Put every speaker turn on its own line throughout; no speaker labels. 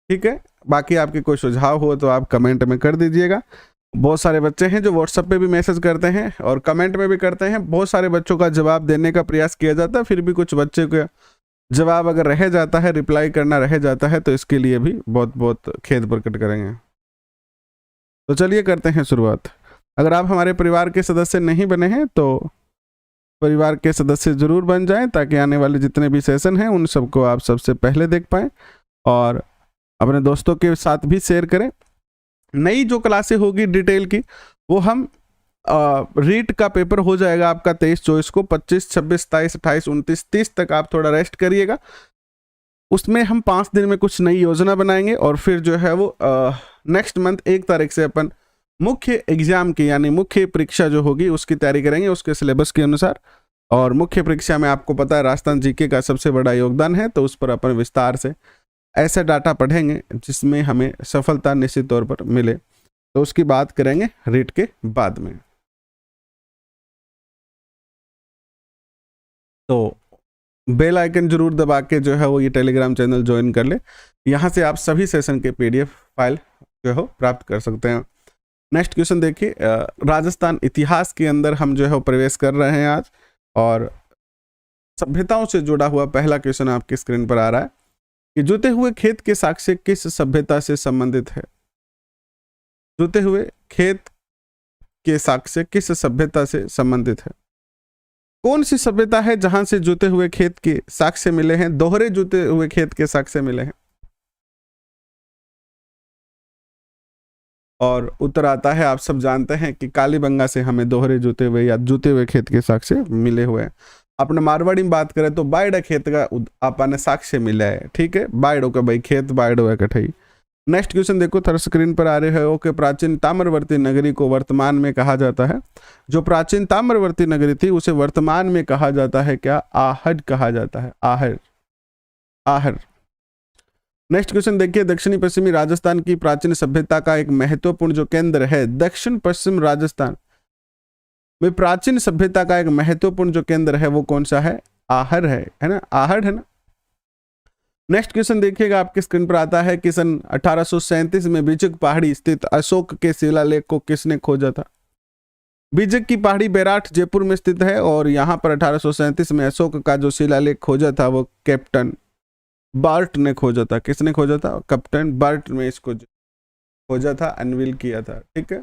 ठीक है, बाकी आपके कोई सुझाव हो तो आप कमेंट में कर दीजिएगा। बहुत सारे बच्चे हैं जो व्हाट्सएप पे भी मैसेज करते हैं और कमेंट में भी करते हैं। बहुत सारे बच्चों का जवाब देने का प्रयास किया जाता है, फिर भी कुछ बच्चे का जवाब अगर रह जाता है, रिप्लाई करना रह जाता है, तो इसके लिए भी बहुत बहुत खेद प्रकट करेंगे। तो चलिए करते हैं शुरुआत। अगर आप हमारे परिवार के सदस्य नहीं बने हैं तो परिवार के सदस्य जरूर बन जाएं, ताकि आने वाले जितने भी सेशन हैं उन सबको आप सबसे पहले देख पाएं और अपने दोस्तों के साथ भी शेयर करें। नई जो क्लासें होगी डिटेल की, वो हम रीट का पेपर हो जाएगा आपका 23-24 को, 25, 26, 27, 28, 29, 30 तक आप थोड़ा रेस्ट करिएगा। उसमें हम 5 दिन में कुछ नई योजना बनाएंगे और फिर जो है वो नेक्स्ट मंथ 1 तारीख से अपन मुख्य एग्जाम की यानी मुख्य परीक्षा जो होगी उसकी तैयारी करेंगे उसके सिलेबस के अनुसार। और मुख्य परीक्षा में आपको पता है राजस्थान जीके का सबसे बड़ा योगदान है, तो उस पर अपन विस्तार से ऐसे डाटा पढ़ेंगे जिसमें हमें सफलता निश्चित तौर पर मिले। तो उसकी बात करेंगे रीट के बाद में। तो बेल आइकन जरूर दबा के जो है वो ये टेलीग्राम चैनल ज्वाइन कर ले। यहाँ से आप सभी सेशन के PDF फाइल जो है प्राप्त कर सकते हैं। नेक्स्ट क्वेश्चन देखिए, राजस्थान इतिहास के अंदर हम जो है प्रवेश कर रहे हैं आज, और सभ्यताओं से जुड़ा हुआ पहला क्वेश्चन आपकी स्क्रीन पर आ रहा है कि जुते हुए खेत के साक्ष्य किस सभ्यता से संबंधित है। जुते हुए खेत के साक्ष्य किस सभ्यता से संबंधित है? कौन सी सभ्यता है जहां से जुते हुए खेत के साक्ष्य मिले हैं, दोहरे जुते हुए खेत के साक्ष्य मिले हैं? और उत्तर आता है, आप सब जानते हैं कि कालीबंगा से हमें दोहरे जुते हुए या जुते हुए खेत के साक्ष्य मिले हुए हैं। अपने मारवाड़ी में बात करें तो बायड़ा खेत का अपन साक्ष्य मिला है। ठीक है, बायड़ो का भाई खेत, बायड़ो है कठई। नेक्स्ट क्वेश्चन देखो, थर्ड स्क्रीन पर आ रहे हो कि प्राचीन ताम्रवर्ती नगरी को वर्तमान में कहा जाता है। जो प्राचीन ताम्रवर्ती नगरी थी उसे वर्तमान में कहा जाता है क्या? आहड़ कहा जाता है, आहड़, आहड़। नेक्स्ट क्वेश्चन देखिए, दक्षिणी पश्चिमी राजस्थान की प्राचीन सभ्यता का एक महत्वपूर्ण जो केंद्र है, दक्षिण पश्चिम राजस्थान में प्राचीन सभ्यता का एक महत्वपूर्ण जो केंद्र है वो कौन सा है? आहड़ है ना, आहड़ है ना। नेक्स्ट क्वेश्चन देखिएगा, आपके स्क्रीन पर आता है कि सन 1837 में बीजक पहाड़ी स्थित अशोक के शिलालेख को किसने खोजा था? बीजक की पहाड़ी बैराठ जयपुर में स्थित है और यहाँ पर 1837 में अशोक का जो शिलालेख खोजा था वो कैप्टन बार्ट ने खोजा था। किसने खोजा था? कैप्टन बार्ट ने इसको खोजा था, अनवील किया था। ठीक है,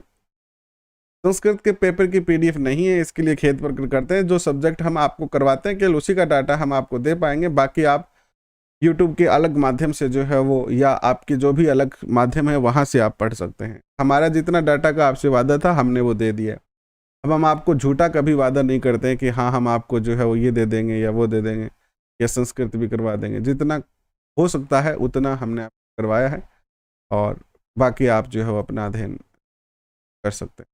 संस्कृत के पेपर की PDF नहीं है, इसके लिए खेद प्रकट करते हैं। जो सब्जेक्ट हम आपको करवाते हैं केवल उसी का डाटा हम आपको दे पाएंगे, बाकी आप YouTube के अलग माध्यम से जो है वो या आपके जो भी अलग माध्यम है वहां से आप पढ़ सकते हैं। हमारा जितना डाटा का आपसे वादा था हमने वो दे दिया। अब हम आपको झूठा कभी वादा नहीं करते हैं कि हाँ हम आपको जो है वो ये दे देंगे या वो दे देंगे या संस्कृत भी करवा देंगे। जितना हो सकता है उतना हमने आपको करवाया है और बाकी आप जो है वो अपना अध्ययन कर सकते हैं,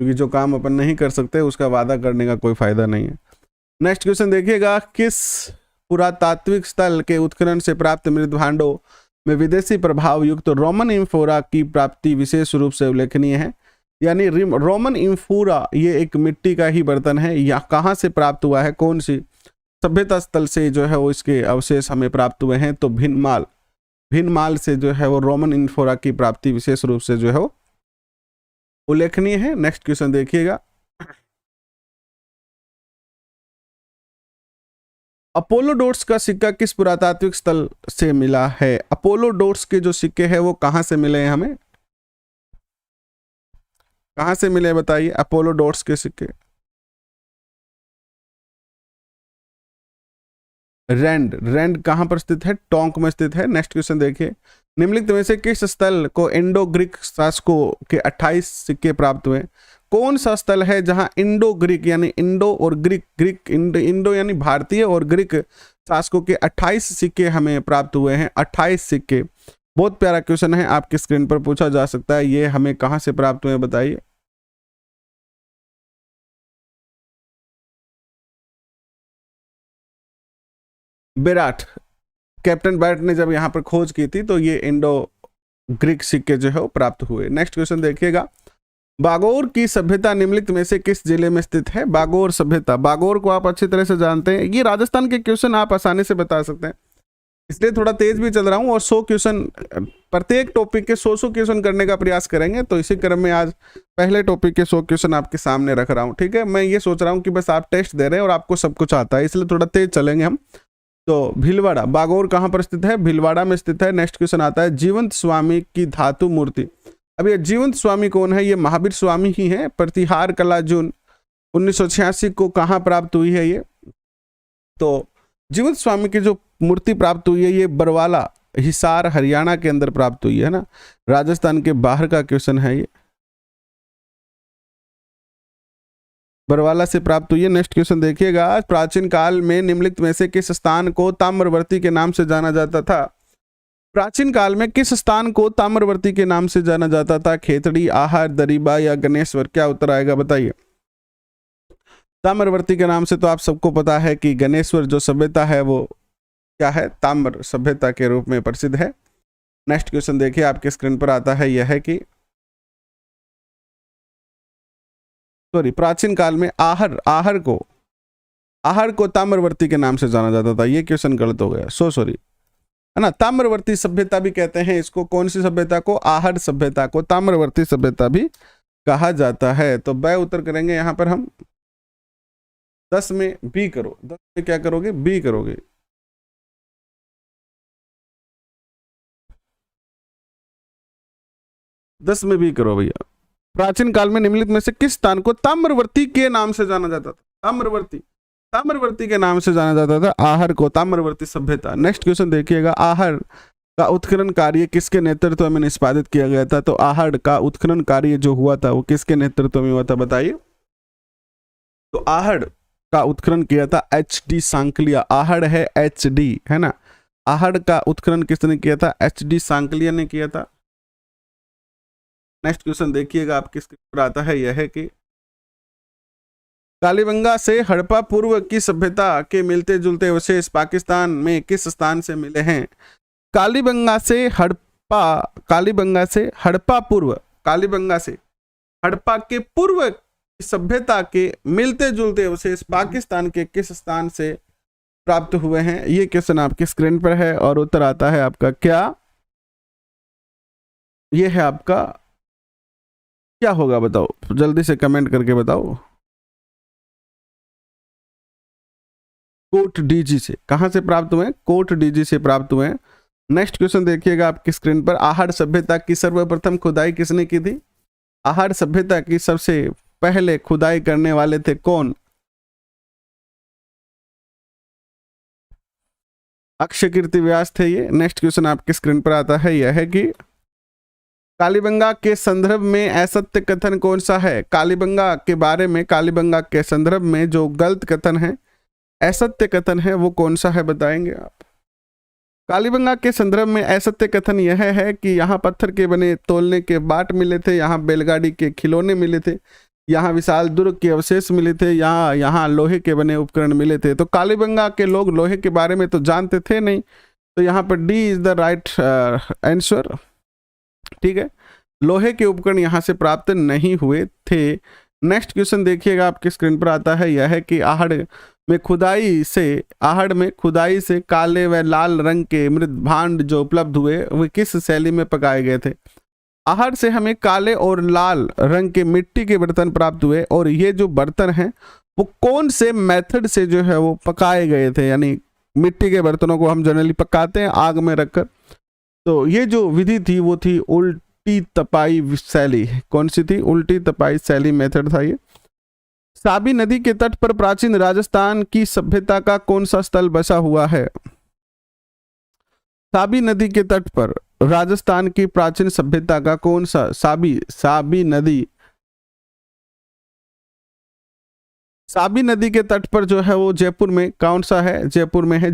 क्योंकि जो काम अपन नहीं कर सकते उसका वादा करने का कोई फायदा नहीं है। नेक्स्ट क्वेश्चन देखिएगा, किस पुरातात्विक स्थल के उत्खनन से प्राप्त मृत भांडों में विदेशी प्रभाव युक्त रोमन इम्फोरा की प्राप्ति विशेष रूप से उल्लेखनीय है? यानी रोमन इम्फोरा ये एक मिट्टी का ही बर्तन है, या कहाँ से प्राप्त हुआ है, कौन सी सभ्यता स्थल से जो है वो इसके अवशेष हमें प्राप्त हुए हैं? तो भिनमाल से जो है वो रोमन इन्फोरा की प्राप्ति विशेष रूप से जो है वो उल्लेखनीय है। नेक्स्ट क्वेश्चन देखिएगा, अपोलोडोर्स का सिक्का किस पुरातात्विक स्थल से मिला है? अपोलोडोर्स के जो सिक्के हैं वो कहां से मिले हैं? हमें कहां से मिले बताइए अपोलोडोर्स के सिक्के? रैंड कहां पर स्थित है? टोंक में स्थित है। नेक्स्ट क्वेश्चन देखिए, निम्नलिखित में से किस स्थल को इंडो ग्रीक शासकों के 28 सिक्के प्राप्त हुए? कौन सा स्थल है जहां इंडो ग्रीक यानी इंडो और ग्रीक इंडो यानी भारतीय और ग्रीक शासकों के 28 सिक्के हमें प्राप्त हुए हैं? 28 सिक्के, बहुत प्यारा क्वेश्चन है, आपकी स्क्रीन पर पूछा जा सकता है। ये हमें कहां से प्राप्त हुए बताइए? बैराठ, कैप्टन बैराठ ने जब यहाँ पर खोज की थी तो ये इंडो ग्रीक सिक्के जो है वो प्राप्त हुए। नेक्स्ट क्वेश्चन देखिएगा, बागोर की सभ्यता निम्नलिखित में से किस जिले में स्थित है? बागोर सभ्यता, बागोर को आप अच्छी तरह से जानते हैं, ये राजस्थान के क्वेश्चन आप आसानी से बता सकते हैं। इसलिए थोड़ा तेज भी चल रहा हूँ और 100 क्वेश्चन प्रत्येक टॉपिक के 100 क्वेश्चन करने का प्रयास करेंगे। तो इसी क्रम में आज पहले टॉपिक के 100 क्वेश्चन आपके सामने रख रहा हूँ। ठीक है, मैं ये सोच रहा हूँ कि बस आप टेस्ट दे रहे हैं और आपको सब कुछ आता है, इसलिए थोड़ा तेज चलेंगे हम। तो भीलवाड़ा, बागौर कहाँ पर स्थित है? भीलवाड़ा में स्थित है। नेक्स्ट क्वेश्चन आता है जीवंत स्वामी की धातु मूर्ति। अब ये जीवंत स्वामी कौन है? ये महावीर स्वामी ही है। प्रतिहार कला जून 1986 को कहाँ प्राप्त हुई है ये? तो जीवंत स्वामी की जो मूर्ति प्राप्त हुई है ये बरवाला, हिसार, हरियाणा के अंदर प्राप्त हुई है ना, राजस्थान के बाहर का क्वेश्चन है ये, बरवाला से प्राप्त हुई है। नेक्स्ट क्वेश्चन देखिएगा, प्राचीन काल में निम्नलिखित में से किस स्थान को ताम्रवर्ती के नाम से जाना जाता था? प्राचीन काल में किस स्थान को ताम्रवर्ती के नाम से जाना जाता था? खेतड़ी, आहर, दरीबा या गणेश्वर? क्या उत्तर आएगा बताइए। ताम्रवर्ती के नाम से तो आप सबको पता है कि गणेश्वर जो सभ्यता है वो क्या है? ताम्र सभ्यता के रूप में प्रसिद्ध है। नेक्स्ट क्वेश्चन देखिए आपके स्क्रीन पर आता है, यह है कि प्राचीन काल में आहर को ताम्रवर्ती के नाम से जाना जाता था। ये क्वेश्चन गलत हो गया, सॉरी, है ना। ताम्रवर्ती सभ्यता भी कहते हैं इसको। कौन सी सभ्यता को? आहर सभ्यता को ताम्रवर्ती सभ्यता भी कहा जाता है। तो ब उत्तर करेंगे यहां पर हम। 10 में बी करो, 10 में क्या करोगे? बी करोगे। दस में भी करो भैया। प्राचीन काल में निम्नलिखित में से किस स्थान को ताम्रवर्ती के नाम से जाना जाता था? ताम्रवर्ती के नाम से जाना जाता था आहर को, ताम्रवर्ती सभ्यता। नेक्स्ट क्वेश्चन देखिएगा, आहर का उत्खनन कार्य किसके नेतृत्व में निष्पादित किया गया था? तो आहर का उत्खनन कार्य जो हुआ था वो किसके नेतृत्व में हुआ था बताइए। तो आहर का उत्खनन किया था HD सांकलिया। आहर है HD, है ना। आहर का उत्खनन किसने किया था? HD सांकलिया ने किया था। नेक्स्ट क्वेश्चन देखिएगा आपके स्क्रीन पर आता है, यह है कि कालीबंगा से हड़प्पा पूर्व की सभ्यता के मिलते जुलते अवशेष पाकिस्तान में किस स्थान से मिले हैं? कालीबंगा से हड़प्पा के पूर्व सभ्यता के मिलते जुलते अवशेष पाकिस्तान के किस स्थान से प्राप्त हुए हैं? ये क्वेश्चन आपकी स्क्रीन पर है और उत्तर आता है आपका क्या? ये है आपका, क्या होगा बताओ, जल्दी से कमेंट करके बताओ। कोट डीजी से। कहां से प्राप्त हुए? कोट डीजी से प्राप्त हुए। नेक्स्ट क्वेश्चन देखिएगा आपकी स्क्रीन पर, आहर सभ्यता की सर्वप्रथम खुदाई किसने की थी? आहर सभ्यता की सबसे पहले खुदाई करने वाले थे कौन? अक्षय कीर्ति व्यास थे ये। नेक्स्ट क्वेश्चन आपके स्क्रीन पर आता है, यह है कि कालीबंगा के संदर्भ में असत्य कथन कौन सा है? कालीबंगा के बारे में, कालीबंगा के संदर्भ में जो गलत कथन है, असत्य कथन है, वो कौन सा है बताएंगे आप? कालीबंगा के संदर्भ में असत्य कथन यह है कि यहाँ पत्थर के बने तोलने के बाट मिले थे, यहाँ बैलगाड़ी के खिलौने मिले थे, यहाँ विशाल दुर्ग के अवशेष मिले थे, यहाँ लोहे के बने उपकरण मिले थे। तो कालीबंगा के लोग लोहे के बारे में तो जानते थे नहीं, तो यहाँ पर D is the right answer. ठीक है, लोहे के उपकरण यहाँ से प्राप्त नहीं हुए थे। नेक्स्ट क्वेश्चन देखिएगा आपके स्क्रीन पर आता है, यह है कि आहड़ में खुदाई से काले व लाल रंग के मृत भांड जो उपलब्ध हुए वे किस शैली में पकाए गए थे? आहड़ से हमें काले और लाल रंग के मिट्टी के बर्तन प्राप्त हुए, और ये जो बर्तन हैं वो कौन से मेथड से जो है वो पकाए गए थे? यानी मिट्टी के बर्तनों को हम जनरली पकाते हैं आग में रखकर, तो ये जो विधि थी वो थी उल्टी तपाई शैली। कौन सी थी? उल्टी तपाई शैली मेथड था ये। साबी नदी के तट पर प्राचीन राजस्थान की सभ्यता का कौन सा स्थल बसा हुआ है? साबी नदी के तट पर राजस्थान की प्राचीन सभ्यता का कौन सा साबी नदी के तट पर जो है वो जयपुर में कौन सा है? जयपुर में है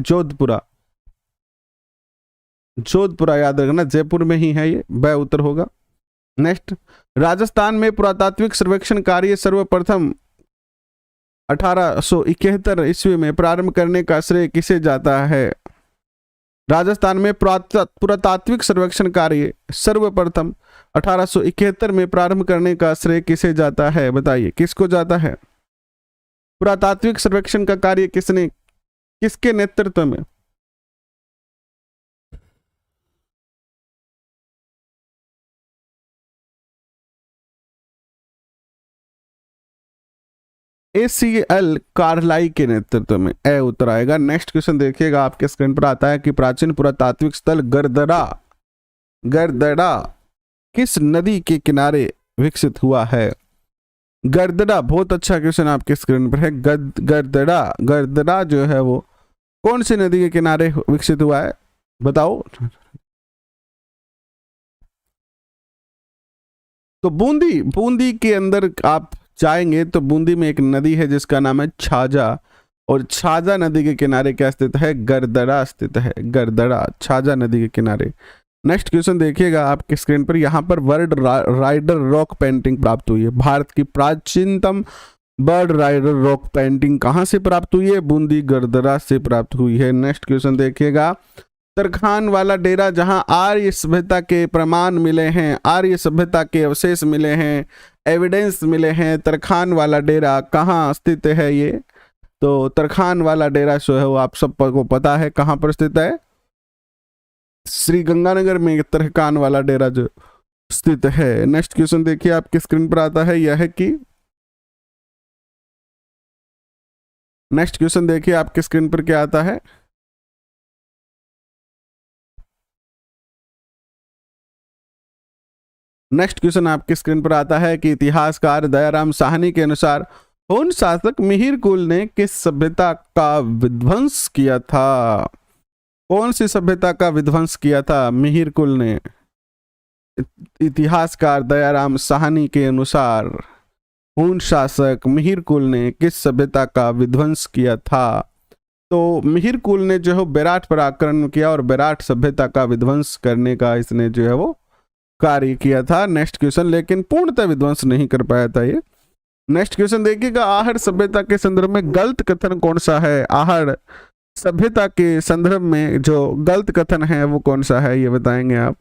जोधपुरा याद रखना, जयपुर में ही है ये, ब उत्तर होगा। नेक्स्ट, राजस्थान में पुरातात्विक सर्वेक्षण कार्य सर्वप्रथम 1871 ईस्वी में प्रारंभ करने का श्रेय किसे जाता है? राजस्थान में पुरातात्विक सर्वेक्षण कार्य सर्वप्रथम 1871 में प्रारंभ करने का श्रेय किसे जाता है बताइए, किसको जाता है? पुरातात्विक सर्वेक्षण का कार्य किसके नेतृत्व में? ACL कार्लाई के नेतृत्व में, ए उत्तर आएगा। नेक्स्ट क्वेश्चन देखिएगा, आपके स्क्रीन पर आता है कि प्राचीन पुरातात्विक स्थल गर्दड़ा किस नदी के किनारे विकसित हुआ है? गर्दड़ा, बहुत अच्छा क्वेश्चन आपके स्क्रीन पर है। गर्दड़ा जो है वो कौन सी नदी के किनारे विकसित हुआ है, बताओ। तो बूंदी के अंदर आप जाएंगे तो बूंदी में एक नदी है जिसका नाम है छाजा, और छाजा नदी के किनारे क्या स्थित है? गर्दड़ा स्थित है। गर्दड़ा छाजा नदी के किनारे। नेक्स्ट क्वेश्चन देखिएगा आपके स्क्रीन पर, यहाँ पर वर्ल्ड राइडर रॉक पेंटिंग प्राप्त हुई है। भारत की प्राचीनतम बर्ड राइडर रॉक पेंटिंग कहाँ से प्राप्त हुई है? बूंदी गर्दड़ा से प्राप्त हुई है। नेक्स्ट क्वेश्चन देखिएगा, तरखान वाला डेरा जहां आर्य सभ्यता के प्रमाण मिले हैं, आर्य सभ्यता के अवशेष मिले हैं, एविडेंस मिले हैं, तरखान वाला डेरा कहाँ स्थित है? ये तो तरखान वाला डेरा जो है वो आप सबको पता है कहाँ पर स्थित है। श्री गंगानगर में तरखान वाला डेरा जो स्थित है। नेक्स्ट क्वेश्चन देखिए आपके स्क्रीन पर आता है, यह है कि नेक्स्ट क्वेश्चन देखिए आपके स्क्रीन पर क्या आता है। नेक्स्ट क्वेश्चन आपके स्क्रीन पर आता है कि इतिहासकार दयाराम साहनी के अनुसार कौन शासक मिहिर कुल ने किस सभ्यता का विध्वंस किया था? कौन सी सभ्यता का विध्वंस किया था मिहिर कुल ने? इतिहासकार दयाराम साहनी के अनुसार कौन शासक मिहिर कुल ने किस सभ्यता का विध्वंस किया था? तो मिहिर कुल ने जो है बेराट पर आक्रमण किया और बेराट सभ्यता का विध्वंस करने का इसने जो है वो कार्य किया था। नेक्स्ट क्वेश्चन, लेकिन पूर्णतः विध्वंस नहीं कर पाया था ये। नेक्स्ट क्वेश्चन देखिएगा, आहड़ सभ्यता के संदर्भ में गलत कथन कौन सा है? आहड़ सभ्यता के संदर्भ में जो गलत कथन है वो कौन सा है, ये बताएंगे आप।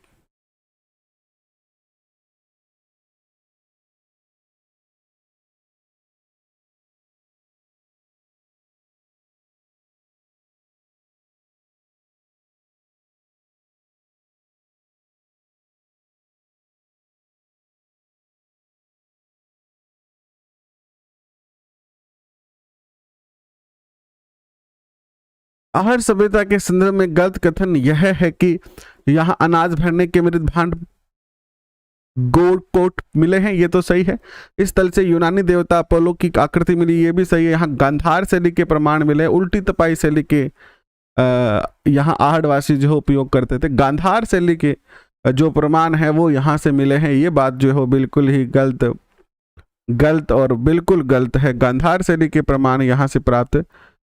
आहड़ सभ्यता के संदर्भ में गलत कथन यह है कि यहाँ अनाज भरने के मृत भांड गोल कोट मिले हैं, ये तो सही है। इस तल से यूनानी देवता अपोलो की आकृति मिली, ये भी सही है। यहाँ गांधार शैली के प्रमाण मिले, उल्टी तपाई शैली के यहाँ आहड़वासी जो उपयोग करते थे। गांधार शैली के जो प्रमाण है वो यहाँ से मिले हैं, ये बात जो है बिल्कुल ही गलत और बिल्कुल गलत है। गांधार शैली के प्रमाण यहाँ से प्राप्त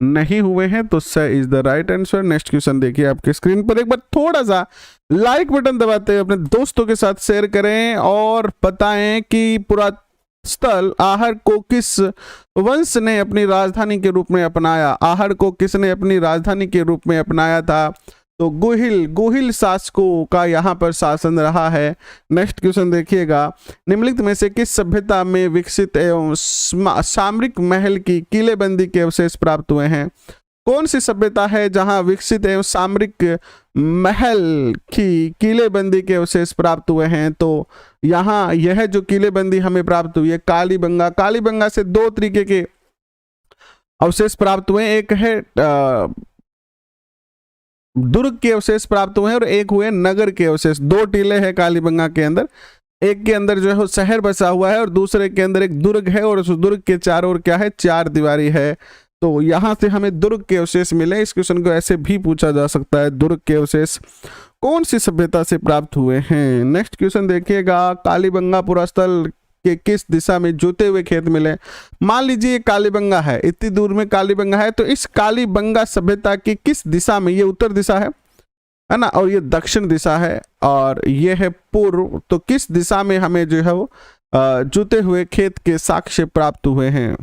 नहीं हुए हैं, तो स is the right answer. Next question देखिए आपके स्क्रीन पर, एक बार थोड़ा सा लाइक बटन दबाते अपने दोस्तों के साथ शेयर करें और बताएं कि पुरास्थल आहड़ को किस वंश ने अपनी राजधानी के रूप में अपनाया? आहड़ को किसने अपनी राजधानी के रूप में अपनाया था? तो गुहिल शासकों का यहाँ पर शासन रहा है। नेक्स्ट क्वेश्चन देखिएगा, निम्नलिखित में से किस सभ्यता में विकसित एवं सामरिक महल की किलेबंदी के अवशेष प्राप्त हुए हैं? कौन सी सभ्यता है जहां विकसित एवं सामरिक महल की किलेबंदी के अवशेष प्राप्त हुए हैं? तो यहाँ यह जो किलेबंदी हमें प्राप्त हुई है कालीबंगा। कालीबंगा से दो तरीके के अवशेष प्राप्त हुए, एक है दुर्ग के अवशेष प्राप्त हुए हैं और एक हुए नगर के अवशेष। दो टीले हैं कालीबंगा के अंदर, एक के अंदर जो है शहर बसा हुआ है और दूसरे के अंदर एक दुर्ग है और उस दुर्ग के चारों ओर क्या है? चार दीवारी है। तो यहां से हमें दुर्ग के अवशेष मिले। इस क्वेश्चन को ऐसे भी पूछा जा सकता है, दुर्ग के अवशेष कौन सी सभ्यता से प्राप्त हुए हैं? नेक्स्ट क्वेश्चन देखिएगा, कालीबंगा पुरास्थल के किस दिशा में जुते हुए खेत मिले? मान लीजिए कालीबंगा है, इतनी दूर में कालीबंगा है, तो इस कालीबंगा सभ्यता की किस दिशा में? ये उत्तर दिशा है ना, और ये दक्षिण दिशा है और ये है पूर्व। तो किस दिशा में हमें जो है वो जुते हुए खेत के साक्ष्य प्राप्त हुए हैं?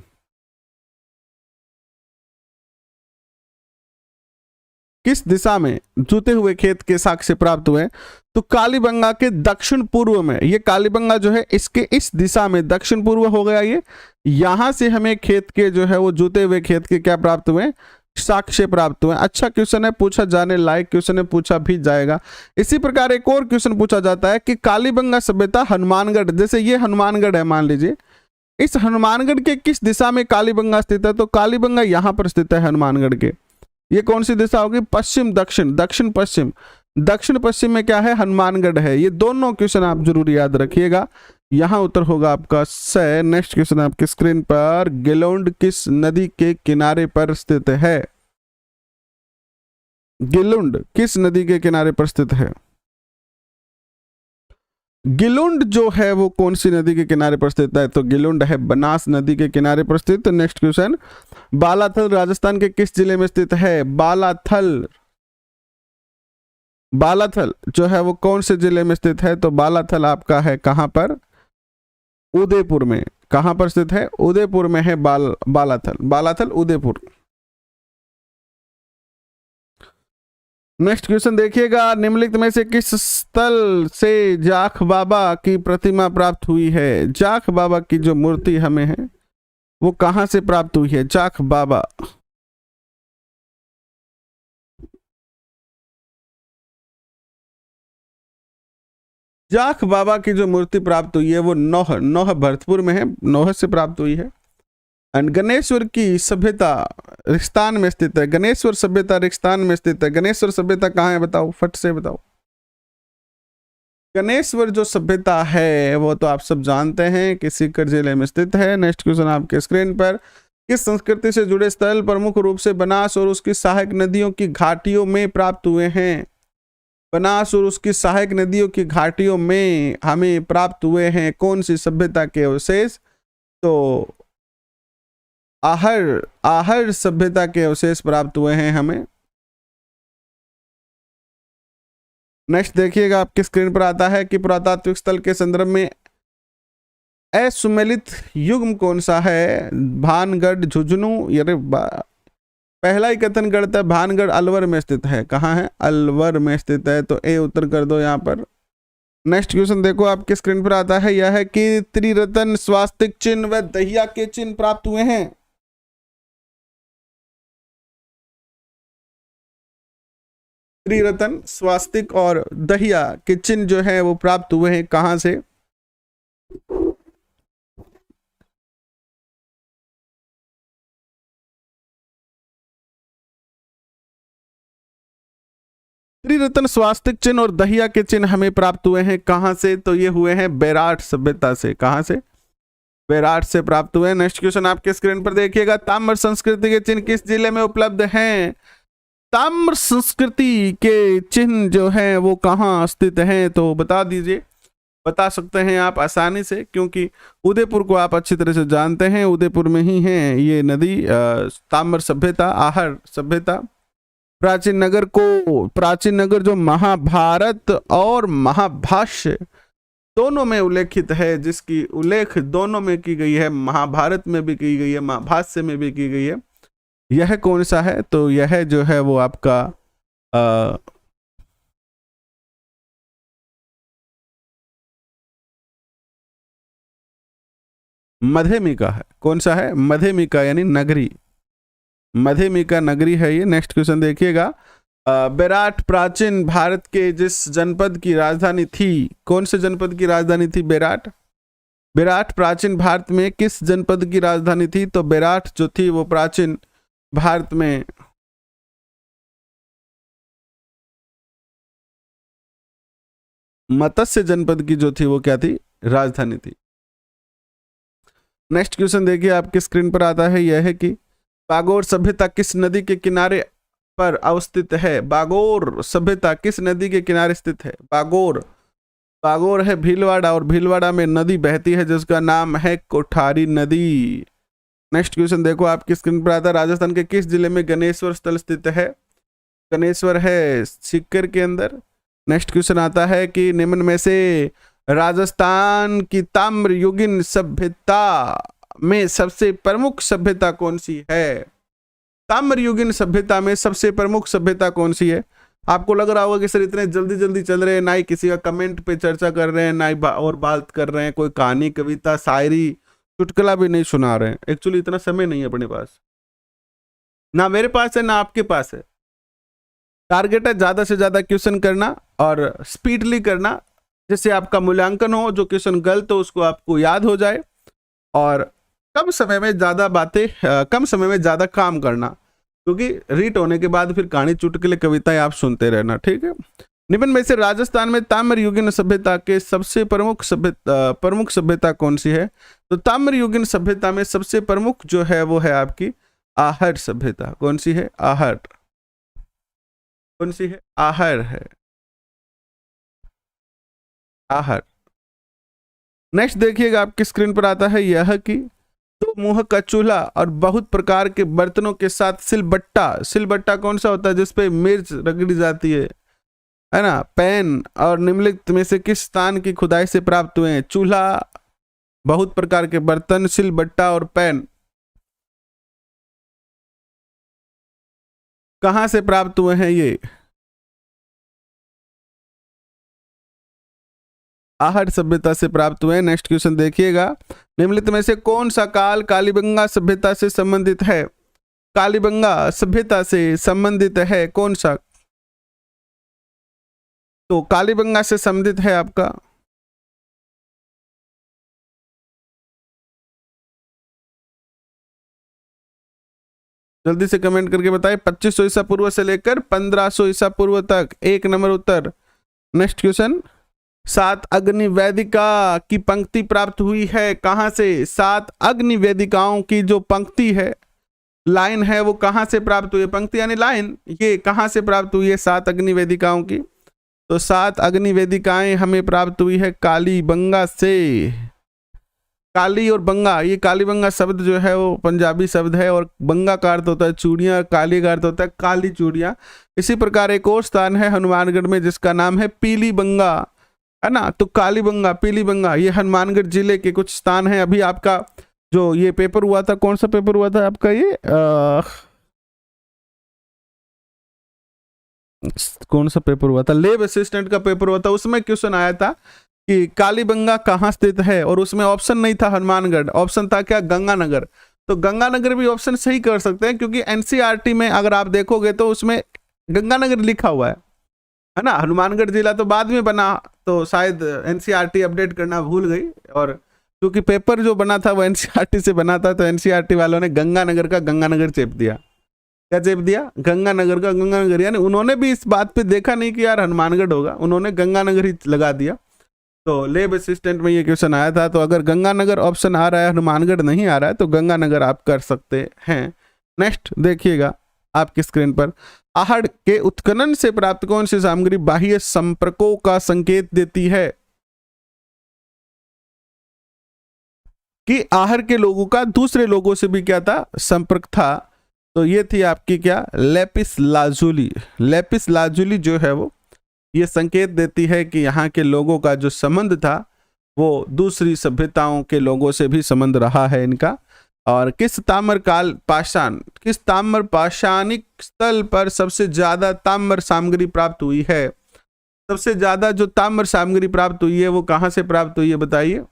किस दिशा में जुते हुए खेत के साक्ष्य प्राप्त हुए? तो कालीबंगा के दक्षिण पूर्व में। ये कालीबंगा जो है इसके इस दिशा में दक्षिण पूर्व हो गया ये। यहां से हमें खेत के जो है वो जुते हुए खेत के क्या प्राप्त हुए? साक्ष्य प्राप्त हुए। अच्छा क्वेश्चन है, पूछा जाने लायक क्वेश्चन है, पूछा भी जाएगा। इसी प्रकार एक और क्वेश्चन पूछा जाता है कि कालीबंगा सभ्यता हनुमानगढ़, जैसे ये हनुमानगढ़ है मान लीजिए, इस हनुमानगढ़ के किस दिशा में कालीबंगा स्थित है? तो कालीबंगा यहाँ पर स्थित है हनुमानगढ़ के। ये कौन सी दिशा होगी? पश्चिम दक्षिण, दक्षिण पश्चिम। दक्षिण पश्चिम में क्या है? हनुमानगढ़ है। ये दोनों क्वेश्चन आप जरूर याद रखिएगा। यहाँ उत्तर होगा आपका स। नेक्स्ट क्वेश्चन आपके स्क्रीन पर, गिलोंड किस नदी के किनारे पर स्थित है? गिलोंड किस नदी के किनारे पर स्थित है? गिलोंड जो है वो कौन सी नदी के किनारे पर स्थित है? तो गिलोंड है बनास नदी के किनारे पर स्थित। नेक्स्ट क्वेश्चन, बालाथल राजस्थान के किस जिले में स्थित है? बालाथल, बालाथल जो है वो कौन से जिले में स्थित है? तो बालाथल आपका है कहां पर? उदयपुर में। कहां पर स्थित है? उदयपुर में है बालाथल, बालाथल उदयपुर। नेक्स्ट क्वेश्चन देखिएगा, निम्नलिखित में से किस स्थल से जाख बाबा की प्रतिमा प्राप्त हुई है? जाख बाबा की जो मूर्ति हमें है वो कहां से प्राप्त हुई है? जाख बाबा, जाख बाबा की जो मूर्ति प्राप्त हुई है वो नौह, नौह भरतपुर में है, नौह से प्राप्त हुई है। एंड गणेश्वर की सभ्यता रिक्तान में स्थित है। गणेश्वर सभ्यता रिक्तान में स्थित है। गणेश्वर सभ्यता कहाँ है बताओ, फट से बताओ। गणेश्वर जो सभ्यता है वो तो आप सब जानते हैं कि सीकर जिले में स्थित है। नेक्स्ट क्वेश्चन आपके स्क्रीन पर, किस संस्कृति से जुड़े स्थल प्रमुख रूप से बनास और उसकी सहायक नदियों की घाटियों में प्राप्त हुए हैं? बनास और उसकी सहायक नदियों की घाटियों में हमें प्राप्त हुए हैं कौन सी सभ्यता के अवशेष? तो आहर, आहर सभ्यता के अवशेष प्राप्त हुए हैं हमें। नेक्स्ट देखिएगा आपकी स्क्रीन पर आता है कि पुरातात्विक स्थल के संदर्भ में असुमेलित युग्म कौन सा है? भानगढ़, झुंझुनू। अरे पहला ही कथन करता है भानगढ़ अलवर में स्थित है। कहाँ है? अलवर में स्थित है, तो ए उत्तर कर दो यहाँ पर। नेक्स्ट क्वेश्चन देखो आपके स्क्रीन पर आता है, यह है कि त्रिरत्न स्वास्तिक चिन्ह व दहिया के चिन्ह प्राप्त हुए हैं। त्रिरत्न स्वास्तिक और दहिया के चिन्ह जो है वो प्राप्त हुए हैं कहां से? त्रिरत्न स्वास्तिक चिन्ह और दहिया के चिन्ह हमें प्राप्त हुए हैं कहां से? तो ये हुए हैं बेराट सभ्यता से। कहां से? बेराट से प्राप्त हुए। नेक्स्ट क्वेश्चन आपके स्क्रीन पर देखिएगा, ताम्र संस्कृति के चिन्ह किस जिले में उपलब्ध हैं? ताम्र संस्कृति के चिन्ह जो है वो कहाँ स्थित हैं? तो बता दीजिए। बता सकते हैं आप आसानी से, क्योंकि उदयपुर को आप अच्छी तरह से जानते हैं, उदयपुर में ही है ये नदी। ताम्र सभ्यता, आहर सभ्यता। प्राचीन नगर को, प्राचीन नगर जो महाभारत और महाभाष्य दोनों में उल्लेखित है, जिसकी उल्लेख दोनों में की गई है, महाभारत में भी की गई है, महाभाष्य में भी की गई है, यह कौन सा है? तो यह जो है वो आपका मध्यमिका है। कौन सा है? मध्यमिका, यानी नगरी, मध्यमिका नगरी है ये। नेक्स्ट क्वेश्चन देखिएगा, बेराट प्राचीन भारत के जिस जनपद की राजधानी थी, कौन से जनपद की राजधानी थी बेराट? बेराट प्राचीन भारत में किस जनपद की राजधानी थी? तो बेराट जो थी वो प्राचीन भारत में मत्स्य जनपद की जो थी वो क्या थी? राजधानी थी। नेक्स्ट क्वेश्चन देखिए आपके स्क्रीन पर आता है, यह है कि बागोर सभ्यता किस नदी के किनारे पर अवस्थित है? बागोर सभ्यता किस नदी के किनारे स्थित है? बागोर, बागोर है भीलवाड़ा, और भीलवाड़ा में नदी बहती है जिसका नाम है कोठारी नदी। नेक्स्ट क्वेश्चन देखो आपकी स्क्रीन पर आता है, राजस्थान के किस जिले में गणेश्वर स्थल स्थित है? गणेश्वर है सीकर के अंदर। नेक्स्ट क्वेश्चन आता है कि निम्न में से राजस्थान की ताम्र युगीन सभ्यता में सबसे प्रमुख सभ्यता कौन सी है? ताम्र युगीन सभ्यता में सबसे प्रमुख सभ्यता कौन सी है? आपको लग रहा होगा कि सर इतने जल्दी जल्दी चल रहे हैं, ना ही किसी का कमेंट पे चर्चा कर रहे हैं, ना ही और बात कर रहे हैं, कोई कहानी, कविता, शायरी, चुटकुला भी नहीं सुना रहे हैं। एक्चुअली इतना समय नहीं है अपने पास, ना मेरे पास है ना आपके पास है। टारगेट है ज्यादा से ज्यादा क्वेश्चन करना और स्पीडली करना, जिससे आपका मूल्यांकन हो। जो क्वेश्चन गलत हो उसको आपको याद हो जाए, और कम समय में ज़्यादा बातें, कम समय में ज़्यादा काम करना, क्योंकि रीट होने के बाद फिर कहानी चुटकुले कविताएं आप सुनते रहना, ठीक है। निम्न में से राजस्थान में ताम्रयुगीन सभ्यता के सबसे प्रमुख सभ्यता कौन सी है? तो ताम्रयुगीन सभ्यता में सबसे प्रमुख जो है वो है आपकी आहर सभ्यता। कौन सी है? आहर। कौन सी है? आहर है, आहर। नेक्स्ट देखिएगा आपकी स्क्रीन पर आता है यह कि दो मुंह का चूल्हा और बहुत प्रकार के बर्तनों के साथ सिलबट्टा। सिलबट्टा कौन सा होता है? जिसपे मिर्च रगड़ी जाती है ना। पैन और निम्नलिखित में से किस स्थान की खुदाई से प्राप्त हुए हैं? चूल्हा, बहुत प्रकार के बर्तन, सिलबट्टा और पैन कहां से प्राप्त हुए हैं? ये आहर सभ्यता से प्राप्त हुए। नेक्स्ट क्वेश्चन देखिएगा, निम्नलिखित में से कौन सा काल कालीबंगा सभ्यता से संबंधित है? कालीबंगा सभ्यता से संबंधित है कौन सा? तो कालीबंगा से संबंधित है आपका जल्दी से कमेंट करके बताएं। 2500 ईसा पूर्व से लेकर 1500 ईसा पूर्व तक। 1 नंबर उत्तर। नेक्स्ट क्वेश्चन, 7 अग्नि वेदिका की पंक्ति प्राप्त हुई है कहां से? 7 अग्नि वेदिकाओं की जो पंक्ति है, लाइन है, वो कहां से प्राप्त हुई है? पंक्ति यानी लाइन, ये कहां से प्राप्त हुई है 7 अग्नि वेदिकाओं की? तो 7 अग्नि वेदिकाएं हमें प्राप्त हुई है कालीबंगा से। काली और बंगा, ये कालीबंगा शब्द जो है वो पंजाबी शब्द है, और बंगा का अर्थ होता है चूड़ियां, काली का अर्थ होता है काली चूड़ियां। इसी प्रकार एक और स्थान है हनुमानगढ़ में जिसका नाम है पीली बंगा, है ना। तो कालीबंगा, पीली बंगा, ये हनुमानगढ़ जिले के कुछ स्थान है। अभी आपका जो ये पेपर हुआ था, कौन सा पेपर हुआ था आपका? ये कौन सा पेपर हुआ था? लेब असिस्टेंट का पेपर हुआ था। उसमें क्वेश्चन आया था कि कालीबंगा कहाँ स्थित है, और उसमें ऑप्शन नहीं था हनुमानगढ़, ऑप्शन था क्या? गंगानगर। तो गंगानगर भी ऑप्शन सही कर सकते हैं, क्योंकि एनसीईआरटी में अगर आप देखोगे तो उसमें गंगानगर लिखा हुआ है ना। हनुमानगढ़ जिला तो बाद में बना, तो शायद एनसीईआरटी अपडेट करना भूल गई, और क्योंकि पेपर जो बना था वो एनसीईआरटी से बना था, तो एनसीईआरटी वालों ने गंगानगर का गंगानगर चेप दिया। क्या चेप दिया? गंगानगर का गंगानगर। यानी उन्होंने भी इस बात पे देखा नहीं कि यार हनुमानगढ़ होगा, उन्होंने गंगानगर ही लगा दिया। तो लेब असिस्टेंट में ये क्वेश्चन आया था। तो अगर गंगानगर ऑप्शन आ रहा है, हनुमानगढ़ नहीं आ रहा है, तो गंगानगर आप कर सकते हैं। नेक्स्ट देखिएगा आपकी स्क्रीन पर, आहड़ के उत्खनन से प्राप्त कौन सी सामग्री बाह्य संपर्कों का संकेत देती है? कि आहड़ के लोगों का दूसरे लोगों से भी क्या था? संपर्क था। तो ये थी आपकी क्या? Lapis lazuli. लेपिस लाजुली जो है वो ये संकेत देती है कि यहाँ के लोगों का जो संबंध था वो दूसरी सभ्यताओं के लोगों से भी संबंध रहा है इनका। और किस ताम्रकाल पाषाण, किस ताम्र पाषाणिक स्थल पर सबसे ज्यादा ताम्र सामग्री प्राप्त हुई है? सबसे ज्यादा जो ताम्र सामग्री प्राप्त हुई है वो कहां से प्राप्त हुई है बताइए?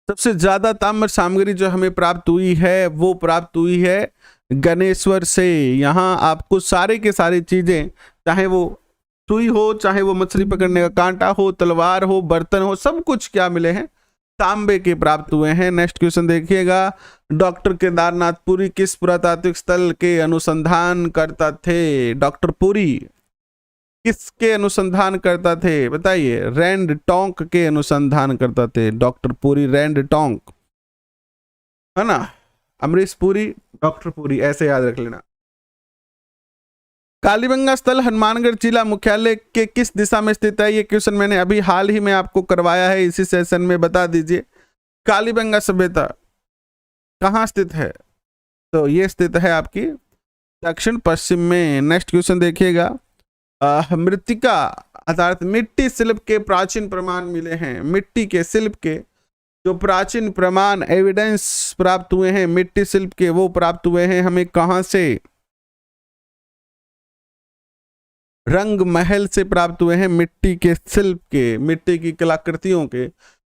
सबसे ज्यादा ताम्र सामग्री जो हमें प्राप्त हुई है वो प्राप्त हुई है गणेश्वर से। यहाँ आपको सारे के सारी चीजें, चाहे वो सुई हो, चाहे वो मछली पकड़ने का कांटा हो, तलवार हो, बर्तन हो, सब कुछ क्या मिले हैं? तांबे के प्राप्त हुए हैं। नेक्स्ट क्वेश्चन देखिएगा, डॉक्टर केदारनाथ पुरी किस पुरातात्विक स्थल के अनुसंधान करता थे? डॉक्टर पुरी किसके अनुसंधान करता थे बताइए? रैंड टोंक के अनुसंधान करता थे डॉक्टर पुरी। रैंड टोंक, है ना। अमरीश पुरी, डॉक्टर पुरी, ऐसे याद रख लेना। कालीबंगा स्थल हनुमानगढ़ जिला मुख्यालय के किस दिशा में स्थित है? ये क्वेश्चन मैंने अभी हाल ही में आपको करवाया है इसी सेशन में। बता दीजिए कालीबंगा सभ्यता कहाँ स्थित है? तो ये स्थित है आपकी दक्षिण पश्चिम में। नेक्स्ट क्वेश्चन देखिएगा, मृत्तिका अर्थात मिट्टी शिल्प के प्राचीन प्रमाण मिले हैं। मिट्टी के शिल्प के जो प्राचीन प्रमाण, एविडेंस प्राप्त हुए हैं मिट्टी शिल्प के, वो प्राप्त हुए हैं हमें कहां से? रंग महल से प्राप्त हुए हैं मिट्टी के शिल्प के, मिट्टी की कलाकृतियों के।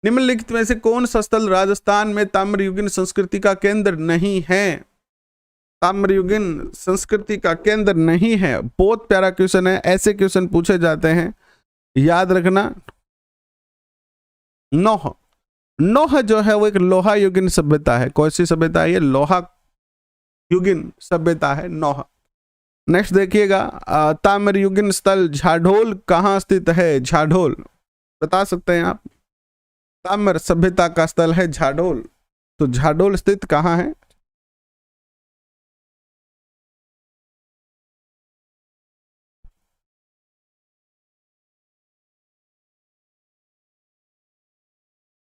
निम्नलिखित में से कौन सा स्थल राजस्थान में ताम्रयुगीन संस्कृति का केंद्र नहीं है? ताम्रयुगीन संस्कृति का केंद्र नहीं है। बहुत प्यारा क्वेश्चन है, ऐसे क्वेश्चन पूछे जाते हैं, याद रखना। नौह, नोह जो है वो एक लोहा युगीन सभ्यता है। कौन सी सभ्यता है ये? लोहा युगीन सभ्यता है नोह। नेक्स्ट देखिएगा, ताम्र युगीन स्थल झाडोल कहाँ स्थित है? झाडोल बता सकते हैं आप? ताम्र सभ्यता का स्थल है झाडोल, तो झाडोल स्थित कहाँ है?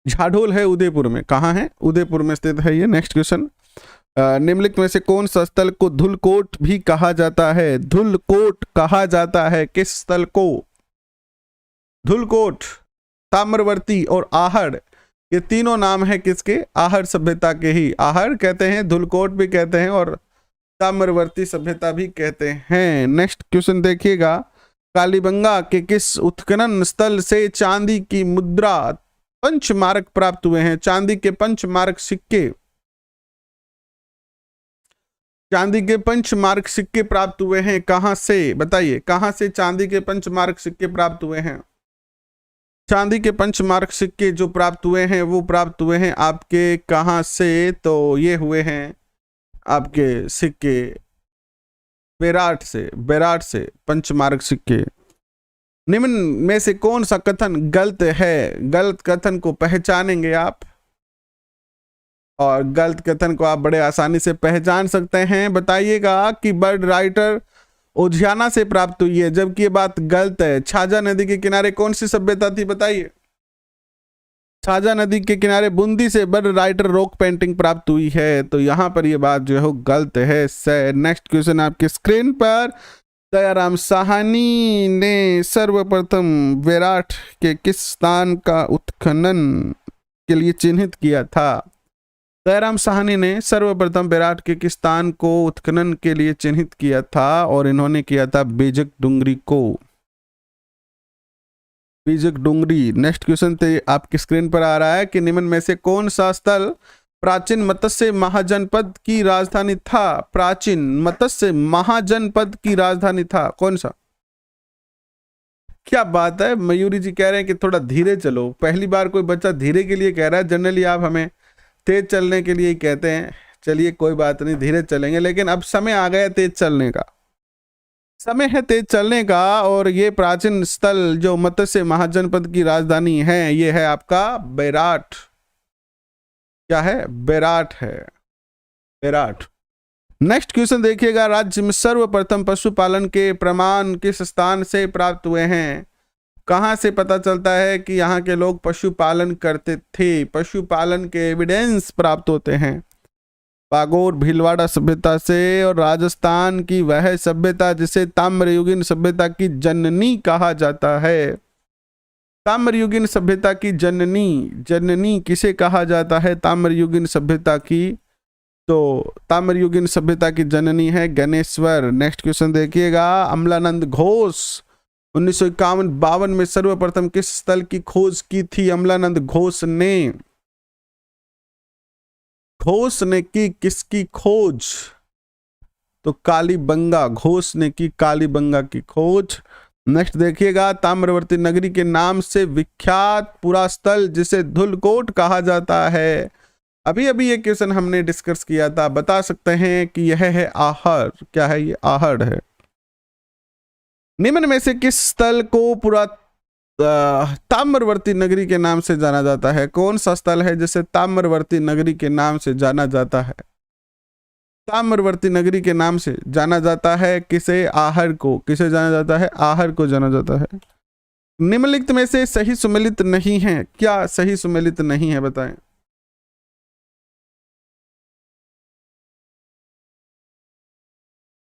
झाडोल है उदयपुर में। कहाँ है? उदयपुर में स्थित है ये। नेक्स्ट क्वेश्चन, निम्नलिखित में से कौन सा स्थल को धुलकोट भी कहा जाता है? धुलकोट कहा जाता है किस स्थल को? धुलकोट, ताम्रवर्ती और आहड़, ये तीनों नाम है किसके? आहड़ सभ्यता के ही। आहड़ कहते हैं, धुलकोट भी कहते हैं और ताम्रवर्ती सभ्यता भी कहते हैं। नेक्स्ट क्वेश्चन देखिएगा, कालीबंगा के किस उत्खनन स्थल से चांदी की मुद्रा पंचमार्क प्राप्त हुए हैं? चांदी के पंचमार्क सिक्के, चांदी के पंचमार्क सिक्के प्राप्त हुए हैं कहां से? बताइए, कहां से चांदी के पंचमार्क सिक्के प्राप्त हुए हैं? चांदी के पंचमार्क सिक्के जो प्राप्त हुए हैं वो प्राप्त हुए हैं आपके कहां से? तो ये हुए हैं आपके सिक्के बेराट से। बेराट से पंचमार्क सिक्के। निम्न में से कौन सा कथन गलत है? गलत कथन को पहचानेंगे आप, और गलत कथन को आप बड़े आसानी से पहचान सकते हैं। बताइएगा कि बर्ड राइटर उधियाना से प्राप्त हुई है, जबकि ये बात गलत है। छाजा नदी के किनारे कौन सी सभ्यता थी? बताइए। छाजा नदी के किनारे बूंदी से बर्ड राइटर रॉक पेंटिंग प्राप्त हुई है, तो यहां पर ये बात जो है गलत है। नेक्स्ट क्वेश्चन आपके स्क्रीन पर, दयाराम साहनी ने सर्वप्रथम विराट के किस स्थान का उत्खनन के लिए चिन्हित किया था? दयाराम साहनी ने सर्वप्रथम विराट के किस स्थान को उत्खनन के लिए चिन्हित किया था? और इन्होंने किया था बीजक डुंगरी को। बीजक डुंगरी। नेक्स्ट क्वेश्चन आपकी स्क्रीन पर आ रहा है कि निम्न में से कौन सा स्थल प्राचीन मत्स्य महाजनपद की राजधानी था? प्राचीन मत्स्य महाजनपद की राजधानी था, कौन सा? क्या बात है, मयूरी जी कह रहे हैं कि थोड़ा धीरे चलो। पहली बार कोई बच्चा धीरे के लिए कह रहा है, जनरली आप हमें तेज चलने के लिए ही कहते हैं। चलिए कोई बात नहीं, धीरे चलेंगे, लेकिन अब समय आ गया तेज चलने का। समय है तेज चलने का। और ये प्राचीन स्थल जो मत्स्य महाजनपद की राजधानी है, ये है आपका बेराट। क्या है? बेराट है, बेराट। नेक्स्ट क्वेश्चन देखिएगा, राज्य में सर्वप्रथम पशुपालन के प्रमाण किस स्थान से प्राप्त हुए हैं? कहां से पता चलता है कि यहाँ के लोग पशुपालन करते थे? पशुपालन के एविडेंस प्राप्त होते हैं बागोर भीलवाड़ा सभ्यता से, और राजस्थान की वह सभ्यता जिसे ताम्रयुगीन सभ्यता की जननी कहा जाता है। ताम्रयुगीन सभ्यता की जननी, जननी किसे कहा जाता है? ताम्रयुगीन सभ्यता की। तो ताम्रयुगीन सभ्यता की जननी है गणेश्वर। नेक्स्ट क्वेश्चन देखिएगा, अमलानंद घोष 1951-52 में सर्वप्रथम किस स्थल की खोज की थी? अमलानंद घोष ने। घोष ने की किसकी खोज? तो कालीबंगा। घोष ने की कालीबंगा की खोज। नेक्स्ट देखिएगा, ताम्रवर्ती नगरी के नाम से विख्यात पूरा स्थल जिसे धुलकोट कहा जाता है। अभी अभी ये क्वेश्चन हमने डिस्कस किया था। बता सकते हैं कि यह है आहड़। क्या है ये? आहड़ है। निम्न में से किस स्थल को पूरा ताम्रवर्ती नगरी के नाम से जाना जाता है? कौन सा स्थल है जिसे ताम्रवर्ती नगरी के नाम से जाना जाता है? ताम्रवर्ती नगरी के नाम से जाना जाता है किसे? आहड़ को। किसे जाना जाता है? आहड़ को जाना जाता है। निम्नलिखित में से सही सुमेलित नहीं है। क्या सही सुमेलित नहीं है? बताएं।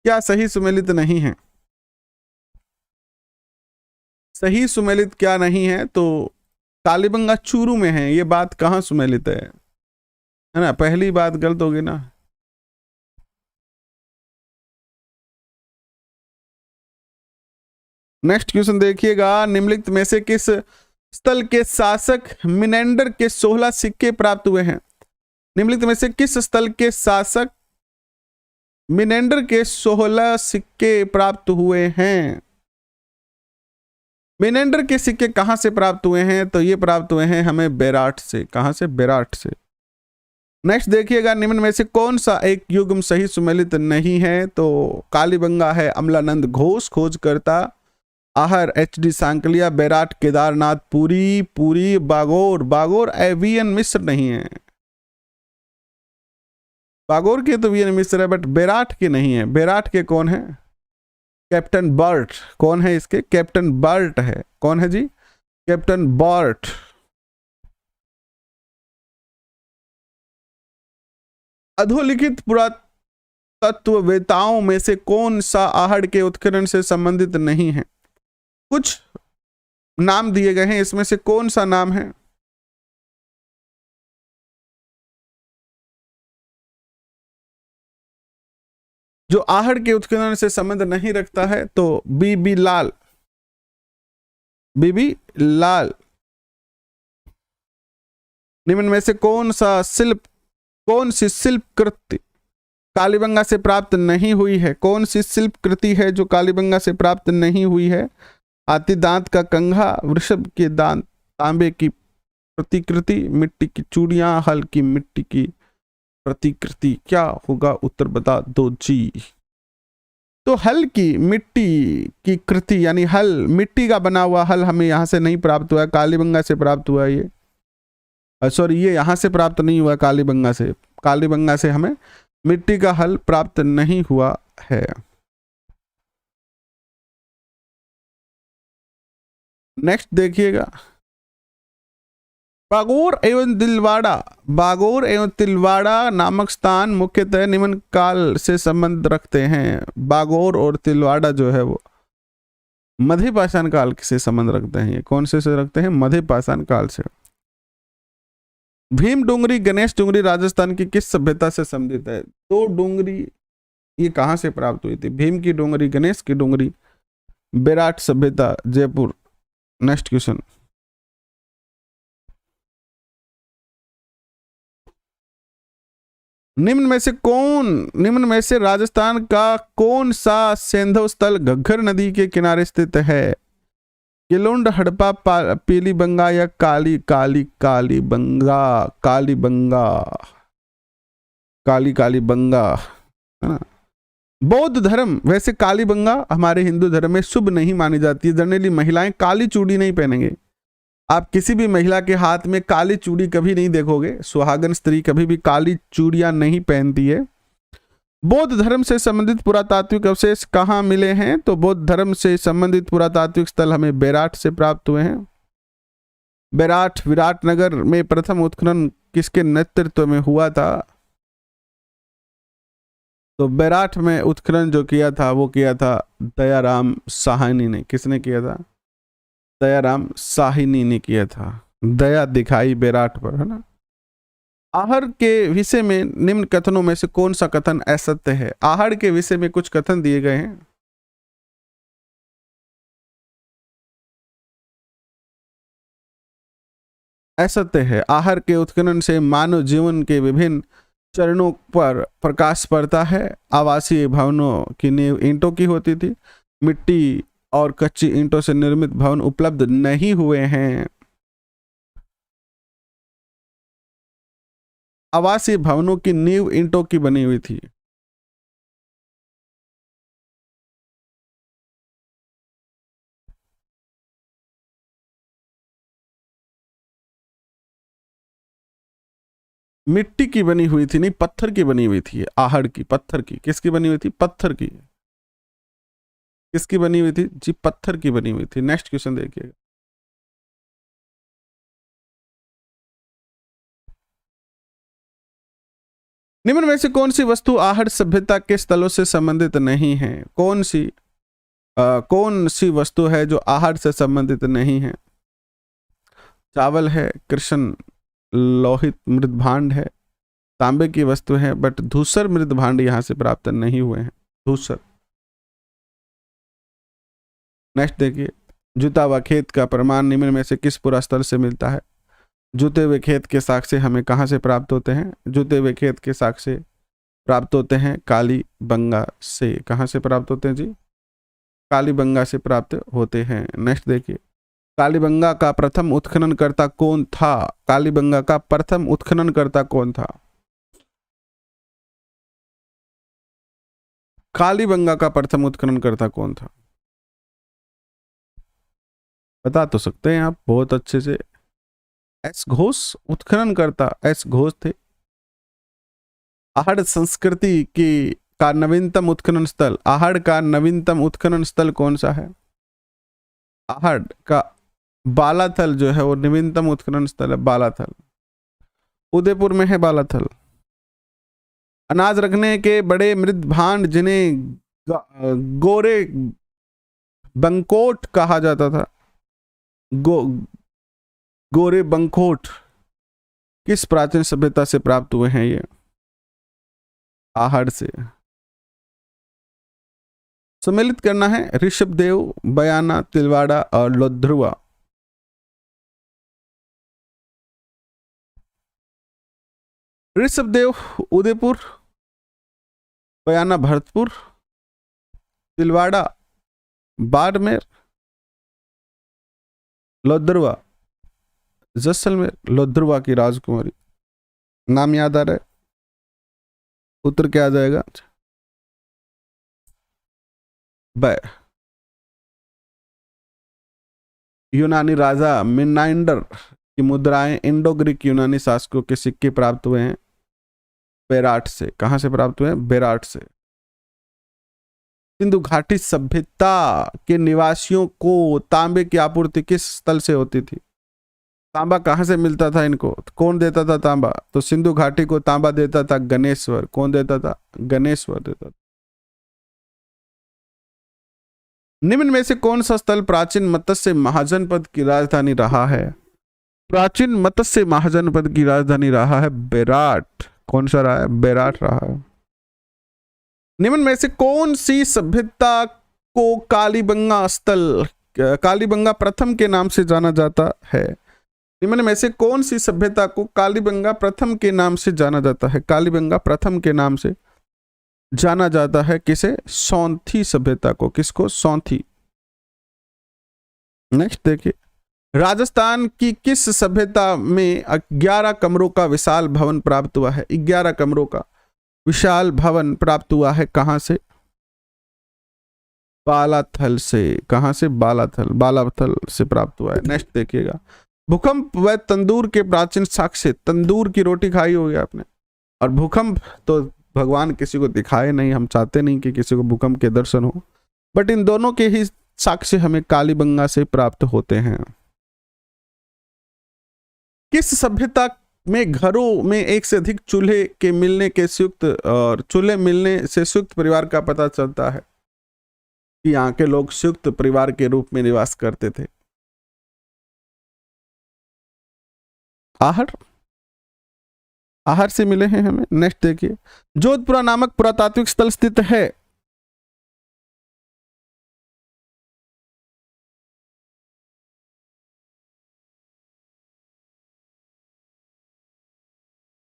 क्या सही सुमेलित नहीं है? सही सुमेलित क्या नहीं है? तो कालीबंगा चूरू में है, ये बात कहाँ सुमेलित है ना? पहली बात गलत होगी ना। नेक्स्ट क्वेश्चन देखिएगा, निम्नलिखित में से किस स्थल के शासक मिनेंडर के 16 सिक्के प्राप्त हुए हैं? निम्नलिखित में से किस स्थल के शासक मिनेंडर के 16 सिक्के प्राप्त हुए हैं? मिनेंडर के सिक्के कहाँ से प्राप्त हुए हैं? तो ये प्राप्त हुए हैं हमें बेराट से। कहाँ से? बेराट से। नेक्स्ट देखिएगा, निम्न में से कौन सा एक युग्म सही सुमेलित नहीं है? तो कालीबंगा है अमलानंद घोष खोजकर्ता, आहर एच.डी. सांकलिया, बेराट केदारनाथ पुरी, पुरी बागोर, बागोर वीएन मिश्र नहीं है। बागोर के तो वीएन मिश्र है बट बेराट के नहीं है। बेराट के कौन है? Captain Bert. कौन है इसके? कैप्टन बर्ट है। कौन है जी? Captain Burt. अधोलिखित पुरातत्ववेताओं में से कौन सा आहड़ के उत्खनन से संबंधित नहीं है? कुछ नाम दिए गए हैं, इसमें से कौन सा नाम है? जो आहड़ के उत्खनन से संबंध नहीं रखता है? तो बीबी लाल। बीबी लाल। निम्न में से कौन सी शिल्प कृति कालीबंगा से प्राप्त नहीं हुई है? कौन सी शिल्प कृति है जो कालीबंगा से प्राप्त नहीं हुई है? हाथी दांत का कंघा, वृषभ के दांत, तांबे की प्रतिकृति, मिट्टी की चूड़ियां, हल की मिट्टी की प्रतिकृति। क्या होगा उत्तर? बता दो जी। तो हल की मिट्टी की कृति यानी हल, मिट्टी का बना हुआ हल हमें यहां से नहीं प्राप्त हुआ, कालीबंगा से प्राप्त हुआ। ये सॉरी, ये यहां से प्राप्त नहीं हुआ कालीबंगा से। कालीबंगा से हमें मिट्टी का हल प्राप्त नहीं हुआ है। नेक्स्ट देखिएगा, बागोर एवं तिलवाड़ा। बागोर एवं तिलवाड़ा नामक स्थान मुख्यतः निम्न काल से संबंध रखते हैं। बागोर और तिलवाड़ा जो है वो मध्य पाषाण काल से संबंध रखते हैं। ये कौन से रखते हैं? मध्य पाषाण काल से। भीम डूंगरी, गणेश डूंगरी राजस्थान की किस सभ्यता से संबंधित है? दो डूंगरी ये कहां से प्राप्त हुई थी? भीम की डूंगरी, गणेश की डूंगरी, बेराट सभ्यता, जयपुर। नेक्स्ट क्वेश्चन, निम्न में से राजस्थान का कौन सा सैंधव स्थल घग्गर नदी के किनारे स्थित है? किलुंड, हड़प्पा, पीलीबंगा या कालीबंगा? कालीबंगा है ना। बौद्ध धर्म, वैसे कालीबंगा हमारे हिंदू धर्म में शुभ नहीं मानी जाती है। जनरली महिलाएं काली चूड़ी नहीं पहनेंगे। आप किसी भी महिला के हाथ में काली चूड़ी कभी नहीं देखोगे। सुहागन स्त्री कभी भी काली चूड़ियां नहीं पहनती है। बौद्ध धर्म से संबंधित पुरातात्विक अवशेष कहाँ मिले हैं? तो बौद्ध धर्म से संबंधित पुरातात्विक स्थल हमें बेराट से प्राप्त हुए हैं। बेराट, विराटनगर में प्रथम उत्खनन किसके नेतृत्व में हुआ था? तो बेराट में उत्खनन जो किया था वो किया था दयाराम साहनी ने। किसने किया था? दयाराम साहिनी ने किया था। दया दिखाई बेराट पर, है ना। आहड़ के विषय में निम्न कथनों में से कौन सा कथन असत्य है? आहड़ के विषय में कुछ कथन दिए गए हैं। असत्य है। आहड़ के उत्खनन से मानव जीवन के विभिन्न चरणों पर प्रकाश पड़ता है। आवासीय भवनों की नींव ईंटों की होती थी। मिट्टी और कच्ची ईंटों से निर्मित भवन उपलब्ध नहीं हुए हैं। आवासीय भवनों की नींव ईंटों की बनी हुई थी। मिट्टी की बनी हुई थी, नहीं पत्थर की बनी हुई थी। आहड़ की पत्थर की। किसकी बनी हुई थी? पत्थर की। किसकी बनी हुई थी जी? पत्थर की बनी हुई थी। नेक्स्ट क्वेश्चन देखिएगा, निम्न में से कौन सी वस्तु आहड़ सभ्यता के स्थलों से संबंधित नहीं है? कौन सी वस्तु है जो आहड़ से संबंधित नहीं है? चावल है, कृष्ण लोहित मृद भांड है, तांबे की वस्तु है, बट धूसर मृद भांड यहां से प्राप्त नहीं हुए हैं। धूसर। नेक्स्ट देखिए, जुता हुआ खेत का प्रमाण निम्न में से किस पुरास्थल से मिलता है? जुते हुए खेत के साक्ष्य हमें कहाँ से प्राप्त होते हैं? जुते हुए खेत के साक्ष्य प्राप्त होते हैं कालीबंगा से। कहाँ से प्राप्त होते हैं जी? कालीबंगा से प्राप्त होते हैं। नेक्स्ट देखिए, कालीबंगा का प्रथम उत्खननकर्ता कौन था? कालीबंगा का प्रथम उत्खननकर्ता कौन था? कालीबंगा का प्रथम उत्खननकर्ता कौन था? बता तो सकते हैं आप बहुत अच्छे से। एस घोष उत्खननकर्ता एस घोष थे। आहड़ संस्कृति की का नवीनतम उत्खनन स्थल, आहड़ का नवीनतम उत्खनन स्थल कौन सा है? आहड़ का बालाथल जो है वो नवीनतम उत्खनन स्थल है, बालाथल। उदयपुर में है बालाथल। अनाज रखने के बड़े मृद भांड जिन्हें गोरे बंकोट कहा जाता था, गोरे बंकोट किस प्राचीन सभ्यता से प्राप्त हुए हैं? ये आहड़ से। सम्मिलित करना है ऋषभदेव, बयाना, तिलवाड़ा और लोध्रुवा। ऋषभदेव उदयपुर, बयाना भरतपुर, तिलवाड़ा बाड़मेर, लोध्रुवा जैसलमेर। लोध्रुवा की राजकुमारी, नाम याद आ रहा है? उत्तर क्या आ जाएगा? यूनानी राजा मिनाइंडर की मुद्राएं इंडो ग्रीक यूनानी शासकों के सिक्के प्राप्त हुए हैं बेराट से। कहां से प्राप्त हुए हैं? बेराट से। सिंधु घाटी सभ्यता के निवासियों को तांबे की आपूर्ति किस स्थल से होती थी? तांबा कहां से मिलता था इनको? कौन देता था तांबा? तो सिंधु घाटी को तांबा देता था गणेश्वर। कौन देता था? गणेश्वर देता था। निम्न में से कौन सा स्थल प्राचीन मत्स्य महाजनपद की राजधानी रहा है? प्राचीन मत्स्य महाजनपद की राजधानी रहा है बेराट। कौन सा रहा है? बेराट रहा है। निम्न में से कौन सी सभ्यता को कालीबंगा स्थल, कालीबंगा प्रथम के नाम से जाना जाता है? निम्न में से कौन सी सभ्यता को कालीबंगा प्रथम के नाम से जाना जाता है? कालीबंगा प्रथम के नाम से जाना जाता है किसे? सौंथी सभ्यता को। किसको? सौंथी। नेक्स्ट देखिए, राजस्थान की किस सभ्यता में 11 कमरों का विशाल भवन प्राप्त हुआ है? 11 कमरों का विशाल भवन प्राप्त हुआ है कहां से? बालाथल से। कहां से? बालाथल से प्राप्त हुआ है। नेक्स्ट देखिएगा, भूकंप व तंदूर के प्राचीन साक्ष्य। तंदूर की रोटी खाई होगी आपने, और भूकंप तो भगवान किसी को दिखाए नहीं, हम चाहते नहीं कि किसी को भूकंप के दर्शन हो, बट इन दोनों के ही साक्ष्य हमें कालीबंगा से प्राप्त होते हैं। किस सभ्यता में घरों में एक से अधिक चूल्हे के मिलने के संयुक्त और चूल्हे मिलने से संयुक्त परिवार का पता चलता है कि यहाँ के लोग संयुक्त परिवार के रूप में निवास करते थे? आहड़। आहड़ से मिले हैं हमें। नेक्स्ट देखिए, जोधपुरा नामक पुरातात्विक स्थल स्थित है।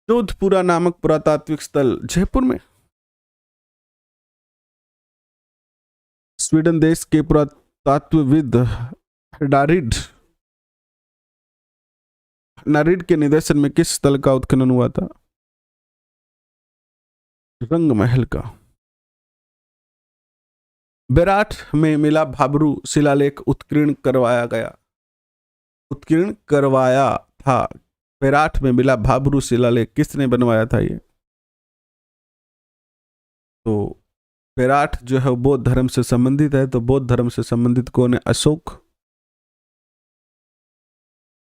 जोधपुरा नामक पुरातात्विक स्थल जयपुर में। स्वीडन देश के पुरातत्वविद नारिड के निदर्शन में किस स्थल का उत्खनन हुआ था? रंग महल का। बेराट में मिला भाबरू शिलालेख उत्कीर्ण करवाया था। बेराट में मिला भाबरू शिलालेख किसने बनवाया था? ये तो बेराट जो है बौद्ध धर्म से संबंधित है, तो बौद्ध धर्म से संबंधित कौन है? अशोक।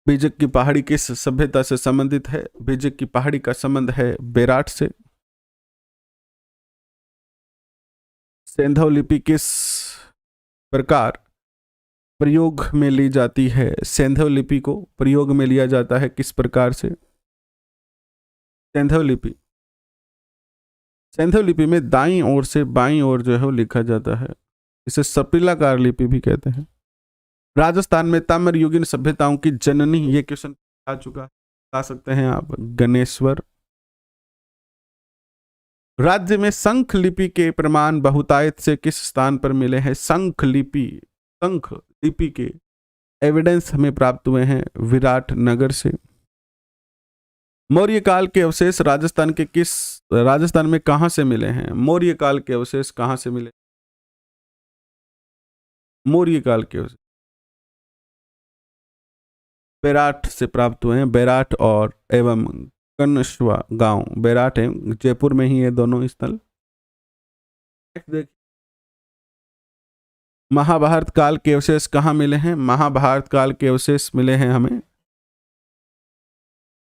बीजक की पहाड़ी किस सभ्यता से संबंधित है? बीजक की पहाड़ी का संबंध है बेराट से। सेंधव लिपि किस प्रकार प्रयोग में ली जाती है? सेंधव लिपि को प्रयोग में लिया जाता है किस प्रकार से? सेंधव लिपि में दाईं ओर से बाईं ओर जो है वो लिखा जाता है। इसे सपिलाकार लिपि भी कहते हैं। राजस्थान में ताम्र युगीन सभ्यताओं की जननी, ये क्वेश्चन आ चुका, बता सकते हैं आप? गणेश्वर। राज्य में शंख लिपि के प्रमाण बहुतायत से किस स्थान पर मिले हैं? शंख लिपि के एविडेंस हमें प्राप्त हुए हैं विराट नगर से। मौर्य काल के अवशेष राजस्थान में कहां से मिले हैं? मौर्य काल के अवशेष कहां से मिले? मौर्य काल के अवशेष बेराट से प्राप्त हुए हैं। बेराट और एवं कनशवा गांव, बेराट है जयपुर में ही है दोनों स्थल। महाभारत काल के अवशेष कहाँ मिले हैं? महाभारत काल के अवशेष मिले हैं हमें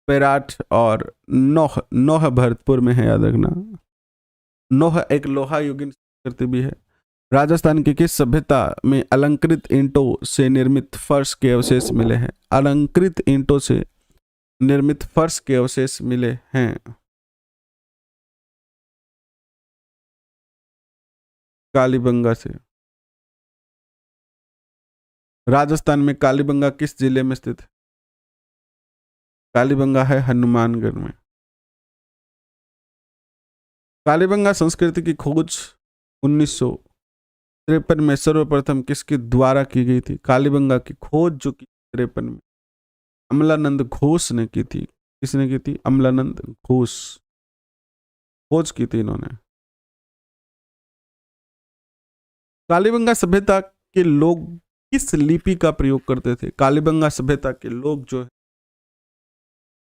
बेराट और नोह भरतपुर में है, याद रखना। नोह एक लोहा युगीन संस्कृति भी है। राजस्थान की किस सभ्यता में अलंकृत ईंटों से निर्मित फर्श के अवशेष मिले हैं? अलंकृत ईंटों से निर्मित फर्श के अवशेष मिले हैं कालीबंगा से। राजस्थान में कालीबंगा किस जिले में स्थित है? कालीबंगा है हनुमानगढ़ में। कालीबंगा संस्कृति की खोज 1953 में सर्वप्रथम किसके द्वारा की गई थी? कालीबंगा की खोज जो की 53 में अमलानंद घोष ने की थी। किसने की थी? अमलानंद घोष, खोज की थी इन्होंने। कालीबंगा सभ्यता के लोग किस लिपि का प्रयोग करते थे? कालीबंगा सभ्यता के लोग जो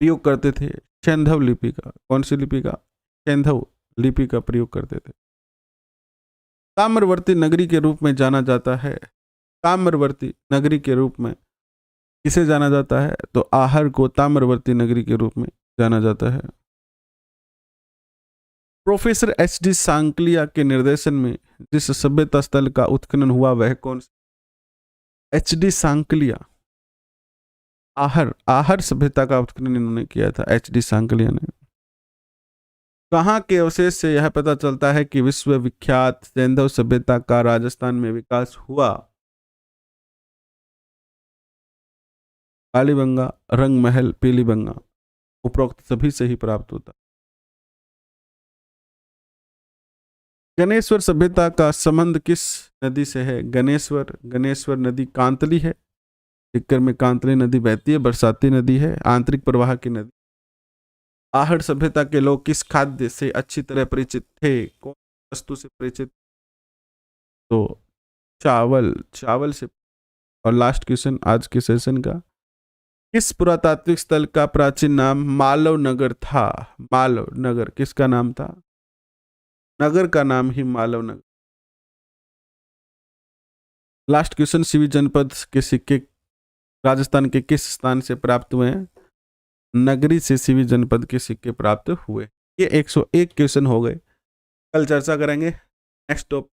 प्रयोग करते थे सैंधव लिपि का। कौन सी लिपि का? सैंधव लिपि का प्रयोग करते थे। ताम्रवर्ती नगरी के रूप में जाना जाता है। ताम्रवर्ती नगरी के रूप में किसे जाना जाता है? तो आहर को ताम्रवर्ती नगरी के रूप में जाना जाता है। Professor HD. सांकलिया के निर्देशन में जिस सभ्यता स्थल का उत्खनन हुआ वह कौन सा? एच.डी. सांकलिया, आहर सभ्यता का उत्खनन इन्होंने किया था, एच.डी. सांकलिया ने। कहाँ के अवशेष से यह पता चलता है कि विश्व विख्यात सैंधव सभ्यता का राजस्थान में विकास हुआ? कालीबंगा, रंगमहल, पीलीबंगा, उपरोक्त सभी से ही प्राप्त होता। गणेश्वर सभ्यता का संबंध किस नदी से है? गणेश्वर नदी कांतली है। सीकर में कांतली नदी बहती है, बरसाती नदी है, आंतरिक प्रवाह की नदी। आहड़ सभ्यता के लोग किस खाद्य से अच्छी तरह परिचित थे? कौन वस्तु से परिचित? तो चावल से। और लास्ट क्वेश्चन आज के सेशन का, किस पुरातात्विक स्थल का प्राचीन नाम मालव नगर था? मालव नगर किसका नाम था? नगर का नाम ही मालव नगर। लास्ट क्वेश्चन, सीवी जनपद के सिक्के राजस्थान के किस स्थान से प्राप्त हुए हैं? नगरी से सीवी जनपद के सिक्के प्राप्त हुए। ये 101 क्वेश्चन हो गए। कल चर्चा करेंगे नेक्स्ट टॉपिक।